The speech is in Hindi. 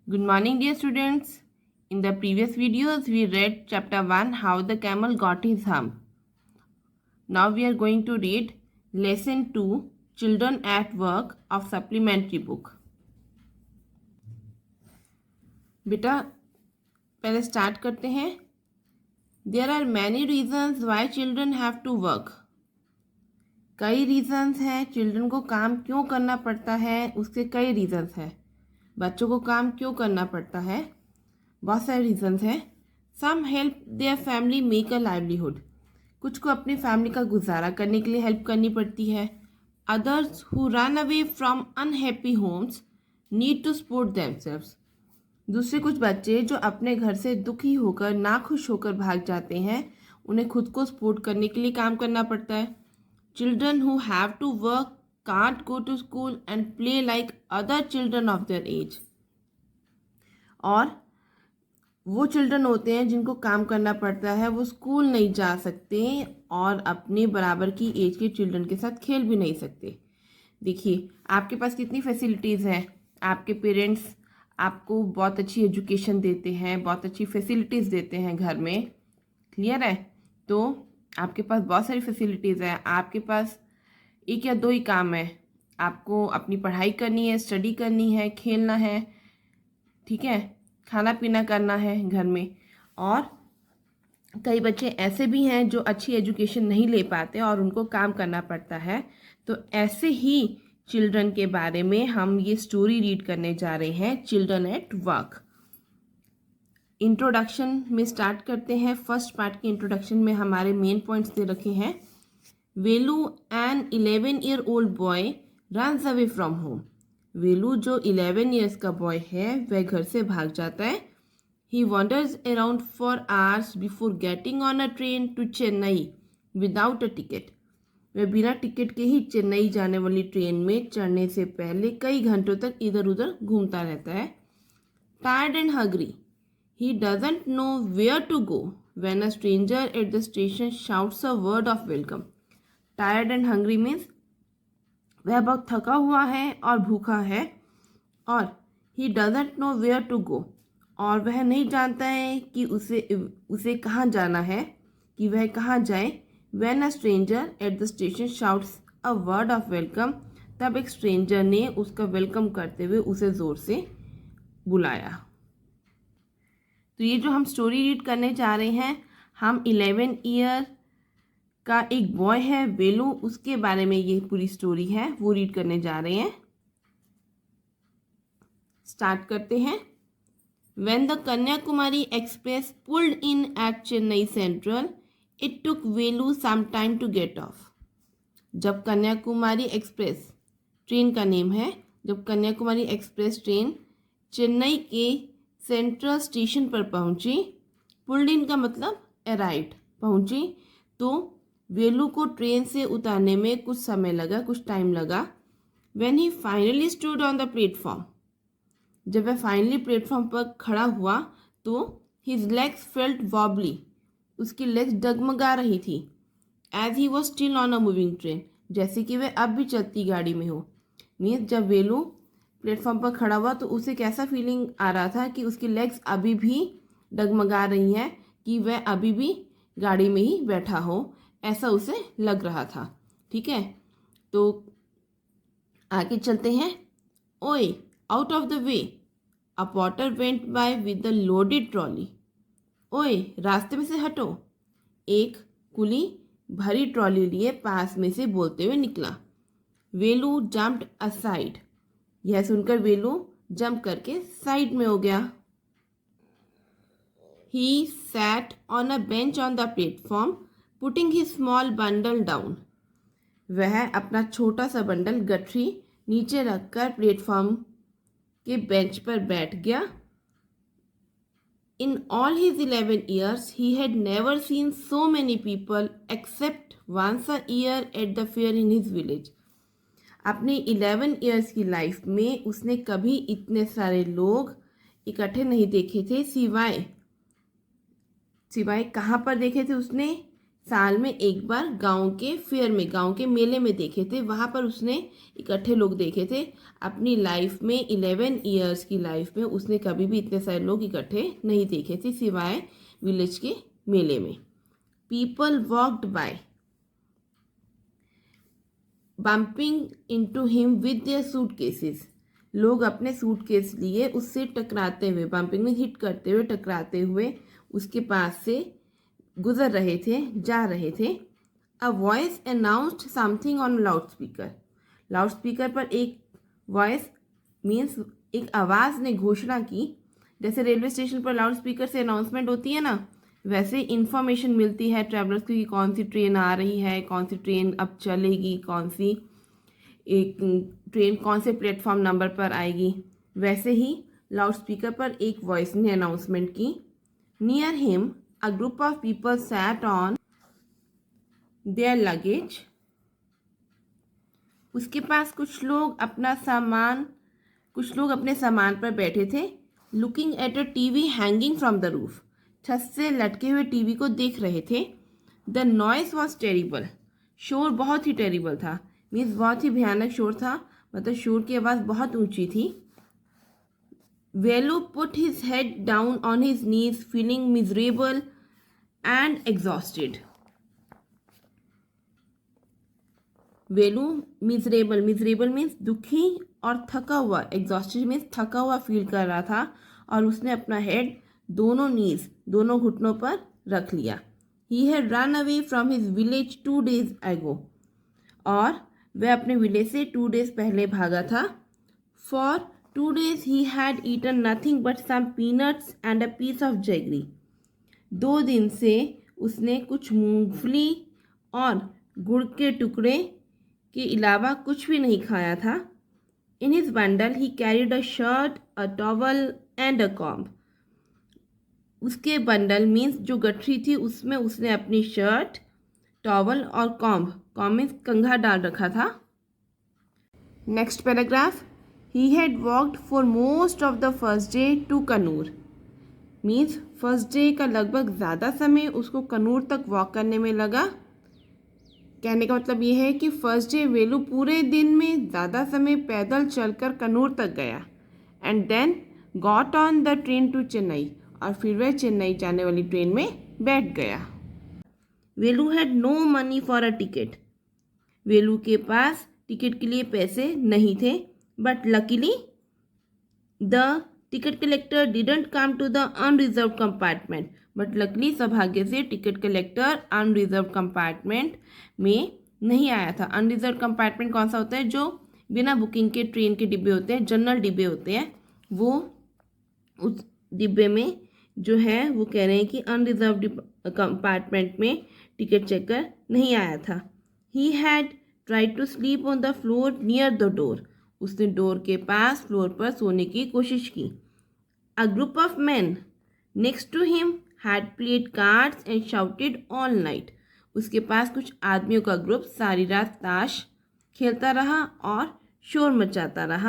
Good morning, dear students. In the previous videos, we read chapter 1, How the Camel Got His Hump. Now we are going to read lesson 2, Children at Work of supplementary book. बेटा पहले स्टार्ट करते हैं. There are many reasons why children have to work. कई रीजंस हैं चिल्ड्रन को काम क्यों करना पड़ता है. उसके कई रीजंस हैं. बच्चों को काम क्यों करना पड़ता है. बहुत सारे रीजंस हैं. Some help their family make a livelihood. कुछ को अपनी फैमिली का गुजारा करने के लिए हेल्प करनी पड़ती है. Others who run away from unhappy homes need to support themselves. दूसरे कुछ बच्चे जो अपने घर से दुखी होकर नाखुश होकर भाग जाते हैं उन्हें खुद को सपोर्ट करने के लिए काम करना पड़ता है. Children who have to work can't go to school and play like other children of their age. और वो चिल्ड्रन होते हैं जिनको काम करना पड़ता है वो स्कूल नहीं जा सकते और अपने बराबर की एज के चिल्ड्रन के साथ खेल भी नहीं सकते. देखिए आपके पास कितनी फैसिलिटीज़ हैं. आपके पेरेंट्स आपको बहुत अच्छी एजुकेशन देते हैं, बहुत अच्छी फैसिलिटीज़ देते हैं घर में. क्लियर है. तो आपके पास बहुत सारी फैसिलिटीज़ हैं. आपके पास एक या दो ही काम है. आपको अपनी पढ़ाई करनी है, स्टडी करनी है, खेलना है, ठीक है, खाना पीना करना है घर में. और कई बच्चे ऐसे भी हैं जो अच्छी एजुकेशन नहीं ले पाते और उनको काम करना पड़ता है. तो ऐसे ही चिल्ड्रन के बारे में हम ये स्टोरी रीड करने जा रहे हैं, चिल्ड्रन एट वर्क. इंट्रोडक्शन में स्टार्ट करते हैं. फर्स्ट पार्ट के इंट्रोडक्शन में हमारे मेन पॉइंट्स दे रखे हैं. Velu an 11-year old boy runs away from home. Velu जो 11 ईयर्स का बॉय है वह घर से भाग जाता है. He wanders around for hours before getting on a train to Chennai without a ticket. वह बिना टिकट के ही चेन्नई जाने वाली ट्रेन में चढ़ने से पहले कई घंटों तक इधर उधर घूमता रहता है. Tired and hungry he doesn't know where to go when a stranger at the station shouts a word of welcome. Tired and hungry means वह बहुत थका हुआ है और भूखा है. और he doesn't know where to go और वह नहीं जानता है कि उसे कहाँ जाना है, कि वह कहाँ जाए. When a stranger at the station shouts a word of welcome. तब एक स्ट्रेंजर ने उसका वेलकम करते हुए उसे ज़ोर से बुलाया. तो ये जो हम स्टोरी रीड करने जा रहे हैं, हम 11 ईयर का एक बॉय है वेलू, उसके बारे में ये पूरी स्टोरी है वो रीड करने जा रहे हैं. स्टार्ट करते हैं. When the Kanyakumari Express pulled in at Chennai Central, it took Velu some time to get off. जब कन्याकुमारी एक्सप्रेस ट्रेन का नेम है, जब कन्याकुमारी एक्सप्रेस ट्रेन चेन्नई के सेंट्रल स्टेशन पर पहुंची, पुल्ड इन का मतलब अराइव्ड, पहुंची, तो वेलू को ट्रेन से उतारने में कुछ समय लगा, कुछ टाइम लगा. When he finally stood on the platform, जब वह फाइनली प्लेटफॉर्म पर खड़ा हुआ तो हिज लेग्स फेल्ट वॉबली. उसकी लेग्स डगमगा रही थी. As he was still on a moving train, जैसे कि वह अब भी चलती गाड़ी में हो. मीन्स जब वेलू प्लेटफॉर्म पर खड़ा हुआ तो उसे कैसा फीलिंग आ रहा था कि उसकी लेग्स अभी भी डगमगा रही हैं, कि वह अभी भी गाड़ी में ही बैठा हो, ऐसा उसे लग रहा था. ठीक है. तो आगे चलते हैं. ओए out of the way, A porter went by with a loaded trolley. ओए रास्ते में से हटो. एक कुली भरी ट्रॉली लिए पास में से बोलते हुए निकला. वेलू जंप्ड असाइड. यह सुनकर वेलू जंप करके साइड में हो गया. He sat on a bench on the platform, putting his small bundle down. वह अपना छोटा सा बंडल गठरी नीचे रखकर प्लेटफॉर्म के बेंच पर बैठ गया. In all his 11 years he had never seen so many people except once a year at the fair in his village. अपने 11 years की लाइफ में उसने कभी इतने सारे लोग इकट्ठे नहीं देखे थे, सिवाय कहाँ पर देखे थे उसने, साल में एक बार गांव के फेयर में, गांव के मेले में देखे थे। वहाँ पर उसने इकट्ठे लोग देखे थे। अपनी लाइफ में 11 ईयर्स की लाइफ में उसने कभी भी इतने सारे लोग इकट्ठे नहीं देखे थे सिवाय विलेज के मेले में। People walked by bumping into him with their suitcases. लोग अपने सूटकेस लिए उससे टकराते हुए, बम्पिंग में हिट करते हुए, टकराते हुए उसके पास से गुजर रहे थे, जा रहे थे। A voice announced something on loud speaker. Loud speaker पर एक वॉइस मीन्स एक आवाज़ ने घोषणा की। जैसे रेलवे स्टेशन पर लाउड स्पीकर से अनाउंसमेंट होती है ना, वैसे इंफॉर्मेशन मिलती है ट्रैवलर्स को कि कौन सी ट्रेन आ रही है, कौन सी ट्रेन अब चलेगी, कौन सी एक ट्रेन कौन से प्लेटफॉर्म नंबर पर आएगी। वैसे ही लाउड स्पीकर पर एक वॉइस ने अनाउंसमेंट की। Near him a group of people sat on their luggage. उसके पास कुछ लोग अपने सामान पर बैठे थे। Looking at a TV hanging from the roof. छत से लटके हुए टीवी को देख रहे थे। The noise was terrible. शोर बहुत ही टेरिबल था, मीन्स बहुत ही भयानक शोर था, मतलब शोर की आवाज़ बहुत ऊंची थी। Velu put his head down on his knees feeling miserable and exhausted. Velu miserable means दुखी और थका हुआ, एग्जॉस्टेड मीन्स थका हुआ फील कर रहा था, और उसने अपना हेड दोनों घुटनों पर रख लिया। He had run away from his village 2 days ago। और वह अपने विलेज से 2 days पहले भागा था। For 2 days he had eaten nothing but some peanuts and a piece of jaggery. 2 दिन से उसने कुछ मूंगफली और गुड़ के टुकड़े के अलावा कुछ भी नहीं खाया था। In his bundle he carried a shirt, a towel and a comb. उसके बंडल मीन्स जो गठरी थी उसमें उसने अपनी शर्ट, टॉवल और कॉम्ब मीन्स कंघा डाल रखा था। Next paragraph. He had walked for most of the first day to Coonoor. Means first day का लगभग ज़्यादा समय उसको कनूर तक वॉक करने में लगा। कहने का मतलब ये है कि फर्स्ट डे वेलू पूरे दिन में ज़्यादा समय पैदल चलकर कनूर तक गया। And then got on the train to Chennai. और फिर वह चेन्नई जाने वाली ट्रेन में बैठ गया। Velu had no money for a ticket. Velu के पास टिकट के लिए पैसे नहीं थे। But luckily the ticket collector didn't come to the unreserved compartment. But luckily सौभाग्य से टिकट कलेक्टर अनरिजर्व कंपार्टमेंट में नहीं आया था। अनरिजर्व कंपार्टमेंट कौन सा होता है? जो बिना बुकिंग के ट्रेन के डिब्बे होते हैं, जनरल डिब्बे होते हैं, वो उस डिब्बे में जो है वो कह रहे हैं कि अनरिजर्व कंपार्टमेंट में टिकट चेकर नहीं आया था। He had tried to sleep on the floor near the door. उसने डोर के पास फ्लोर पर सोने की कोशिश की। A group of man next to him had played cards and shouted all night. उसके पास कुछ आदमियों का ग्रुप सारी रात ताश खेलता रहा और शोर मचाता रहा।